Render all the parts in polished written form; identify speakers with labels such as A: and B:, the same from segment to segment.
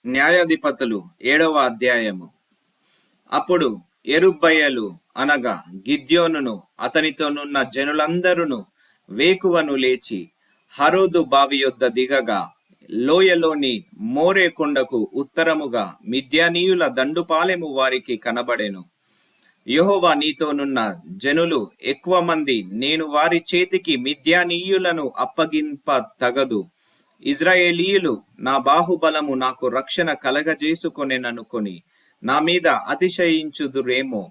A: న్యాయాధిపతులు 7వ అధ్యాయము. అప్పుడు యెరుబ్బయలు అనగా గిద్యోనును అతనితోనున్న జనులందరును వేకువను లేచి హరోదు బావి యొద్ద దిగగా, లోయలోని మోరే కొండకు ఉత్తరముగా మిద్యానీయుల దండుపాలెము వారికి కనబడెను. యెహోవా నీతోనున్న జనులు ఎక్కువ మంది, నేను వారి చేతికి మిద్యానీయులను అప్పగింప తగదు. ఇజ్రాయేలీయులు నా బాహుబలము నాకు రక్షణ కలగజేసుకొనెననుకొని నా మీద అతిశయించుదురేమో.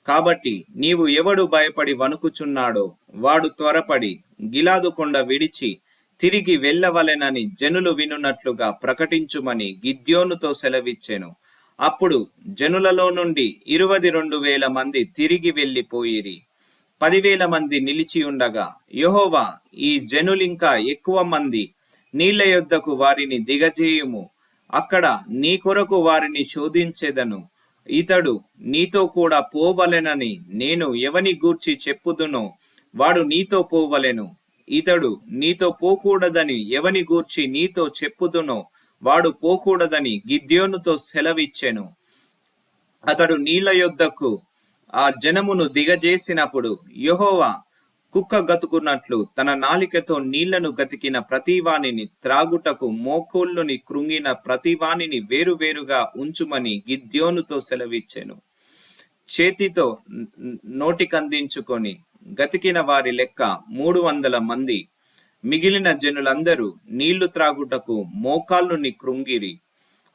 A: కాబట్టి నీవు ఎవడు భయపడి వణుకుచున్నాడో వాడు త్వరపడి గిలాదు కొండ విడిచి తిరిగి వెళ్ళవలెనని జనులు వినున్నట్లుగా ప్రకటించుమని గిద్యోనుతో సెలవిచ్చెను. అప్పుడు జనులలో నుండి 22,000 మంది తిరిగి వెళ్ళిపోయిరి. 10,000 మంది నిలిచి ఉండగా, యెహోవా, ఈ జనులింకా ఎక్కువ మంది నీళ్ల యొద్దకు వారిని దిగజేయుము, అక్కడ నీ కొరకు వారిని శోధించెదను. ఇతడు నీతో కూడా పోవలెనని నేను ఎవని గూర్చి చెప్పుదునో వాడు నీతో పోవలెను. ఇతడు నీతో పోకూడదని ఎవని గూర్చి నీతో చెప్పుదునో వాడు పోకూడదని గిద్యోనుతో సెలవిచ్చెను. అతడు నీళ్ల యొద్దకు ఆ జనమును దిగజేసినప్పుడు యెహోవా కుక్క గతుకున్నట్లు తన నాలికతో నీళ్లను గతికిన ప్రతివానిని, త్రాగుటకు మోకోళ్ళుని కృంగిన ప్రతివానిని వేరువేరుగా ఉంచుమని గిద్యోనుతో సెలవిచ్చెను. చేతితో నోటికందించుకొని గతికిన వారి లెక్క 300 మంది. మిగిలిన జనులందరూ నీళ్లు త్రాగుటకు మోకాళ్ళుని కృంగిరి.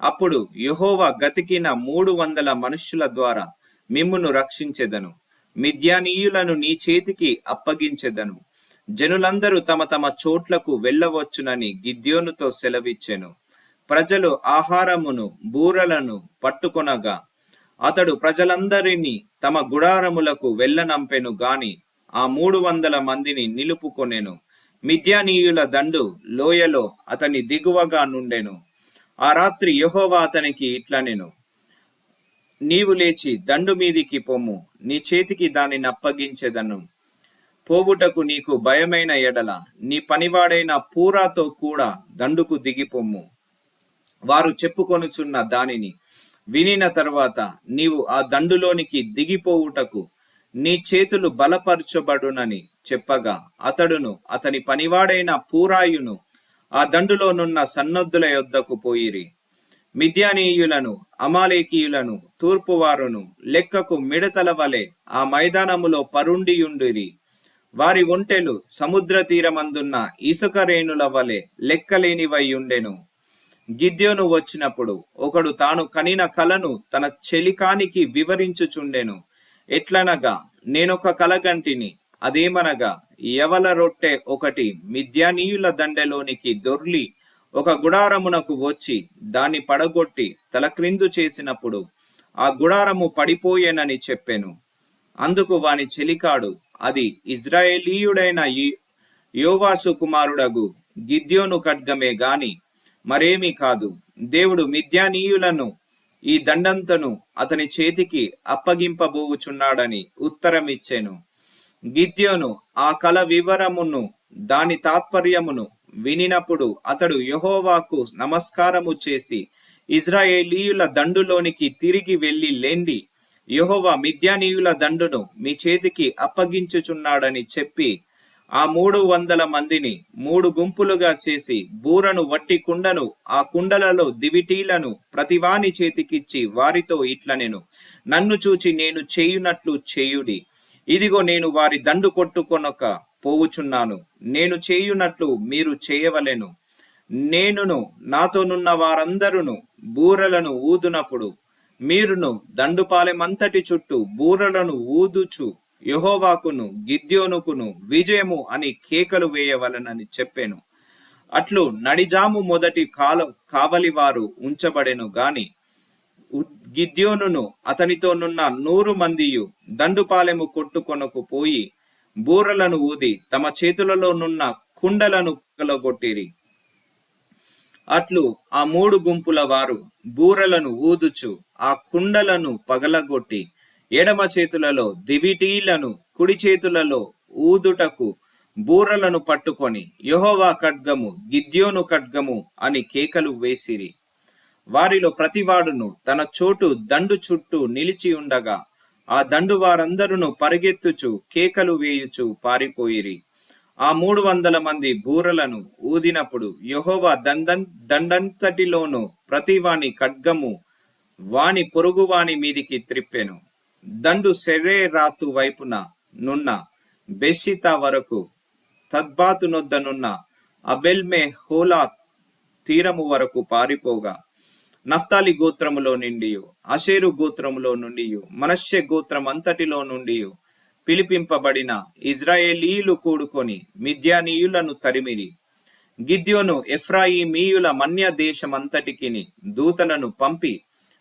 A: అప్పుడు యెహోవా గతికిన 300 మనుష్యుల ద్వారా మిమ్మును రక్షించెదను, మిద్యానీయులను నీ చేతికి అప్పగించెదను. జనులందరూ తమ తమ చోట్లకు వెళ్ళవచ్చునని గిద్యోనుతో సెలవిచ్చెను. ప్రజలు ఆహారమును బూరలను పట్టుకొనగా అతడు ప్రజలందరినీ తమ గుడారములకు వెళ్ళనంపెను గాని ఆ 300 మందిని నిలుపుకొనెను. మిద్యానీయుల దండు లోయలో అతని దిగువగా నుండెను. ఆ రాత్రి యెహోవా అతనికి ఇట్లనెను, నీవు లేచి దండు మీదికి పొమ్ము, నీ చేతికి దానిని అప్పగించెదను. పోవుటకు నీకు భయమైన ఎడల నీ పనివాడైన పూరాతో కూడా దండుకు దిగిపొమ్ము. వారు చెప్పుకొనుచున్న దానిని వినిన తరువాత నీవు ఆ దండులోనికి దిగిపోవుటకు నీ చేతులు బలపరచబడునని చెప్పగా, అతడును అతని పనివాడైన పూరాయును ఆ దండులోనున్న సన్నద్ధుల యొద్దకు పోయిరి. మిద్యానీయులను, అమాలేకీయులను, తూర్పువారును లెక్కకు మిడతల వలె ఆ మైదానములో పరుండియుండిరి. వారి ఒంటెలు సముద్ర తీరమందున్న ఇసుక రేణుల వలె లెక్కలేనివై ఉండెను. గిద్యోను వచ్చినప్పుడు ఒకడు తాను కనిన కలను తన చెలికానికి వివరించుచుండెను. ఎట్లనగా, నేనొక కలగంటిని. అదేమనగా, యవల రొట్టె ఒకటి మిద్యానీయుల దండెలోనికి దొర్లి ఒక గుడారమునకు వచ్చి దాన్ని పడగొట్టి తలక్రిందు చేసినప్పుడు ఆ గుడారము పడిపోయేనని చెప్పెను. అందుకు వాని చెలికాడు, అది ఇజ్రాయేలీయుడైన యోవాషు కుమారుడగు గిద్యోను ఖడ్గమే గాని మరేమీ కాదు. దేవుడు మిద్యానీయులను ఈ దండంతను అతని చేతికి అప్పగింపబోవుచున్నాడని ఉత్తరమిచ్చెను. గిద్యోను ఆ కల వివరమును దాని తాత్పర్యమును వినినప్పుడు అతడు యెహోవాకు నమస్కారము చేసి, ఇజ్రాయేలీయుల దండులోనికి తిరిగి వెళ్ళి లేండి, యెహోవా మిద్యానీయుల దండును మీ చేతికి అప్పగించుచున్నాడని చెప్పి ఆ 300 మందిని 3 గుంపులుగా చేసి బూరను వట్టి కుండను, ఆ కుండలలో దివిటీలను ప్రతివాని చేతికిచ్చి వారితో ఇట్లనెను, నన్ను చూచి నేను చేయునట్లు చేయుడి. ఇదిగో నేను వారి దండు కొట్టుకొనక పోవుచున్నాను. నేను చేయునట్లు మీరు చేయవలెను. నేనును నాతోనున్న వారందరును బూరలను ఊదునప్పుడు మీరును దండుపాలెమంతటి చుట్టూ బూరలను ఊదుచు యెహోవాకును గిద్యోనుకును విజయము అని కేకలు వేయవలెనని చెప్పెను. అట్లు నడిజాము మొదటి కావలివారు ఉంచబడెను గాని గిద్యోనును అతనితోనున్న 100 మందియు దండుపాలెము కొట్టుకొనకు పోయి బూరలను ఊది తమ చేతులలోనున్న కుండలను పగలగొట్టిరి. అట్లు ఆ 3 గుంపుల వారు బూరలను ఊదుచు ఆ కుండలను పగలగొట్టి ఎడమ చేతులలో దివిటీలను, కుడి చేతులలో ఊదుటకు బూరలను పట్టుకొని యెహోవా ఖడ్గము, గిద్యోను ఖడ్గము అని కేకలు వేసిరి. వారిలో ప్రతివాడును తన చోటు దండు చుట్టూ నిలిచి ఉండగా ఆ దండు వారందరూ పరిగెత్తుచు కేకలు వేయుచు పారిపోయిరి. ఆ 300 మంది బూరలను ఊదినప్పుడు యెహోవా దండంతటిలోను ప్రతివాని ఖడ్గము వాని పొరుగువాని మీదికి త్రిప్పెను. దండు సెరేరాతు వైపున నున్న బెషితా వరకు, తద్బాతు నొద్దనున్న అబెల్మె హోలా తీరము వరకు పారిపోగా, నఫ్తాలి గోత్రములో నుండి, అషేరు గోత్రములో నుండి, మనష్షె గోత్రం అంతటిలో నుండి పిలిపింపబడిన ఇజ్రాయేలీయులు కూడుకొని మిద్యానీయులను తరిమిరి. గిద్యోను ఎఫ్రాయిమీయుల మన్య దేశమంతటికిని దూతలను పంపి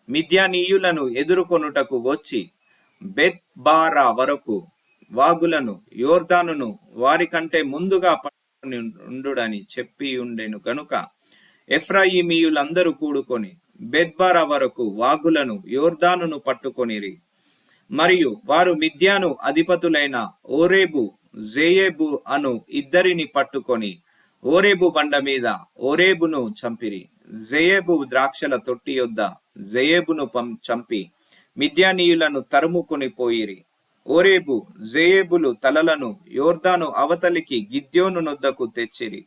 A: మిద్యానీయులను ఎదుర్కొనుటకు వచ్చి బెత్ బారా వరకు వాగులను యోర్దానును వారి కంటే ముందుగా పట్టుకొని ఉండుడని చెప్పి ఉండెను గనుక ఎఫ్రాయిమీయులందరూ కూడుకొని బెత్బారా వరకు వాగులను యోర్దానును పట్టుకొనిరి. మరియు వారు మిద్యాను అధిపతులైన ఓరేబు జేయేబు అను ఇద్దరిని పట్టుకొని ఓరేబు బండ మీద ఓరేబును చంపిరి. జేయేబు ద్రాక్షల తొట్టి యొద్ద జేయేబును చంపి మిద్యానీయులను తరుముకొని పోయిరి. ఓరేబు జేయేబులు తలలను యోర్దాను అవతలికి గిద్యోను నొద్దకు తెచ్చిరి.